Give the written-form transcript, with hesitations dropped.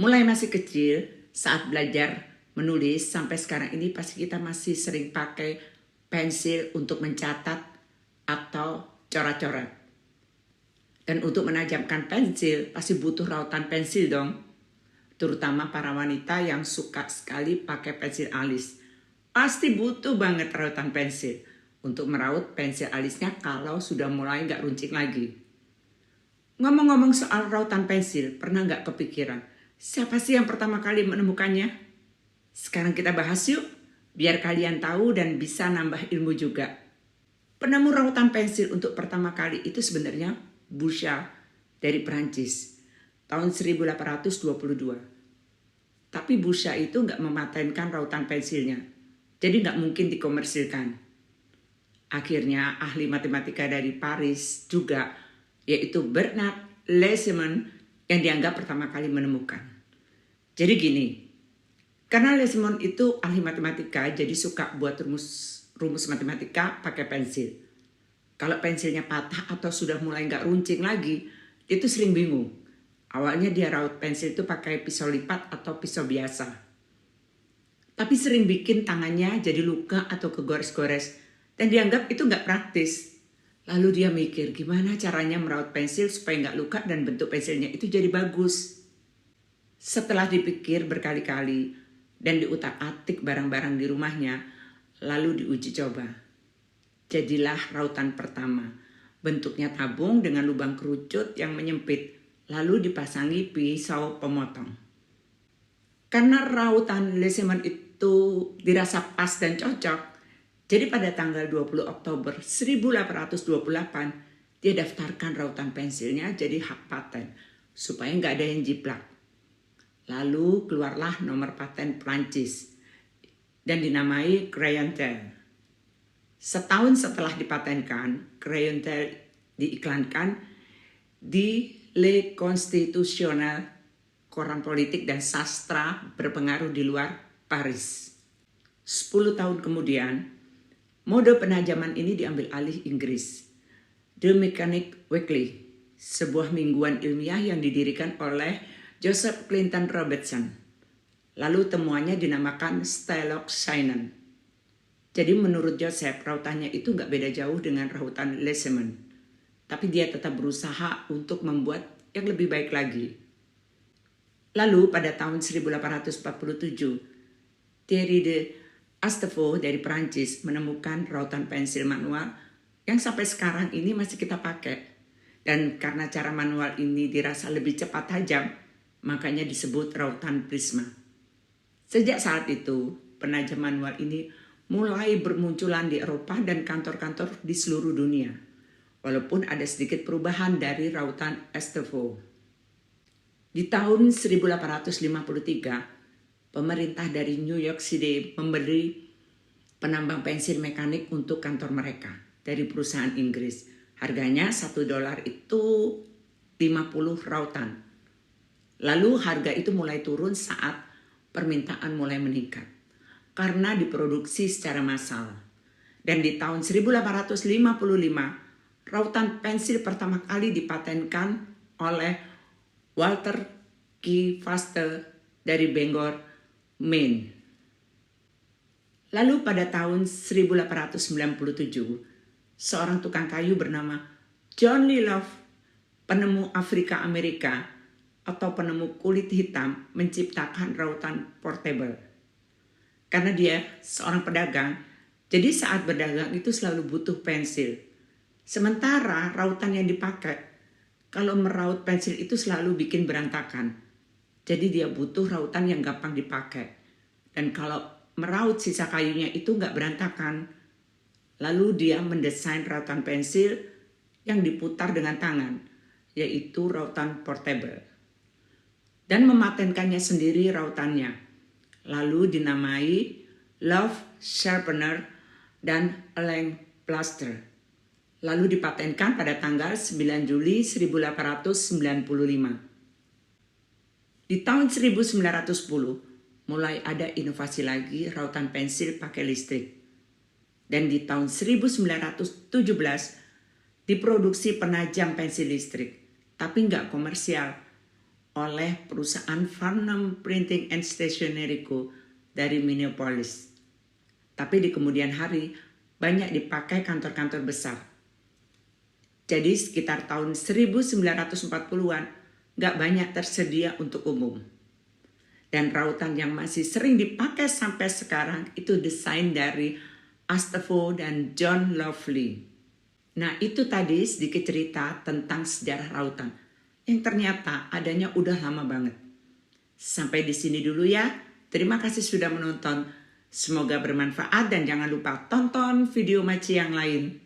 Mulai masih kecil, saat belajar menulis sampai sekarang ini pasti kita masih sering pakai pensil untuk mencatat atau coret-coret. Dan untuk menajamkan pensil pasti butuh rautan pensil dong. Terutama para wanita yang suka sekali pakai pensil alis. Pasti butuh banget rautan pensil untuk meraut pensil alisnya kalau sudah mulai nggak runcing lagi. Ngomong-ngomong soal rautan pensil, pernah nggak kepikiran siapa sih yang pertama kali menemukannya? Sekarang kita bahas yuk, biar kalian tahu dan bisa nambah ilmu juga. Penemu rautan pensil untuk pertama kali itu sebenarnya Bouchard dari Prancis tahun 1822. Tapi Bouchard itu nggak mematenkan rautan pensilnya, jadi nggak mungkin dikomersilkan. Akhirnya ahli matematika dari Paris juga, yaitu Bernard Lesemann yang dianggap pertama kali menemukan. Jadi gini, karena Lesemann itu ahli matematika, jadi suka buat rumus matematika pakai pensil. Kalau pensilnya patah atau sudah mulai nggak runcing lagi, itu sering bingung. Awalnya dia raut pensil itu pakai pisau lipat atau pisau biasa. Tapi sering bikin tangannya jadi luka atau kegores-gores dan dianggap itu nggak praktis. Lalu dia mikir gimana caranya meraut pensil supaya nggak luka dan bentuk pensilnya itu jadi bagus. Setelah dipikir berkali-kali dan diutak-atik barang-barang di rumahnya, lalu diuji coba. Jadilah rautan pertama. Bentuknya tabung dengan lubang kerucut yang menyempit, lalu dipasangi pisau pemotong. Karena rautan Lesemann itu dirasa pas dan cocok, jadi pada tanggal 20 Oktober 1828, dia daftarkan rautan pensilnya jadi hak paten, supaya nggak ada yang jiplak. Lalu keluarlah nomor paten Prancis dan dinamai Crayontel. Setahun setelah dipatenkan, Crayontel diiklankan di Le Constitutionnel, koran politik dan sastra berpengaruh di luar Paris. 10 tahun kemudian, mode penajaman ini diambil alih Inggris. The Mechanic Weekly, sebuah mingguan ilmiah yang didirikan oleh Joseph Clinton Robertson. Lalu temuannya dinamakan Styloxynon. Jadi menurut Joseph, rautannya itu nggak beda jauh dengan rautan Lesemann. Tapi dia tetap berusaha untuk membuat yang lebih baik lagi. Lalu pada tahun 1847, Thierry de Astafaux dari Prancis menemukan rautan pensil manual yang sampai sekarang ini masih kita pakai. Dan karena cara manual ini dirasa lebih cepat tajam, makanya disebut rautan prisma. Sejak saat itu, penajam manual ini mulai bermunculan di Eropa dan kantor-kantor di seluruh dunia. Walaupun ada sedikit perubahan dari rautan Astafaux. Di tahun 1853, pemerintah dari New York City memberi penambang pensil mekanik untuk kantor mereka dari perusahaan Inggris. Harganya $1 itu 50 rautan. Lalu harga itu mulai turun saat permintaan mulai meningkat karena diproduksi secara massal. Dan di tahun 1855, rautan pensil pertama kali dipatenkan oleh Walter K. Foster dari Bangor, Maine. Lalu pada tahun 1897, seorang tukang kayu bernama John Lee Love, penemu Afrika Amerika atau penemu kulit hitam, menciptakan rautan portable. Karena dia seorang pedagang, jadi saat berdagang itu selalu butuh pensil. Sementara rautan yang dipakai, kalau meraut pensil itu selalu bikin berantakan. Jadi dia butuh rautan yang gampang dipakai. Dan kalau meraut sisa kayunya itu nggak berantakan. Lalu dia mendesain rautan pensil yang diputar dengan tangan, yaitu rautan portable. Dan mematenkannya sendiri rautannya. Lalu dinamai Love Sharpener dan Elang Plaster. Lalu dipatenkan pada tanggal 9 Juli 1895. Di tahun 1910 mulai ada inovasi lagi rautan pensil pakai listrik. Dan di tahun 1917 diproduksi penajam pensil listrik, tapi nggak komersial. oleh perusahaan Farnham Printing and Stationery Co. dari Minneapolis. Tapi di kemudian hari banyak dipakai kantor-kantor besar. Jadi sekitar tahun 1940-an nggak banyak tersedia untuk umum. Dan rautan yang masih sering dipakai sampai sekarang itu desain dari Astapho dan John Lovely. Nah itu tadi sedikit cerita tentang sejarah rautan yang ternyata adanya udah lama banget. Sampai di sini dulu ya. Terima kasih sudah menonton. Semoga bermanfaat dan jangan lupa tonton video Maci yang lain.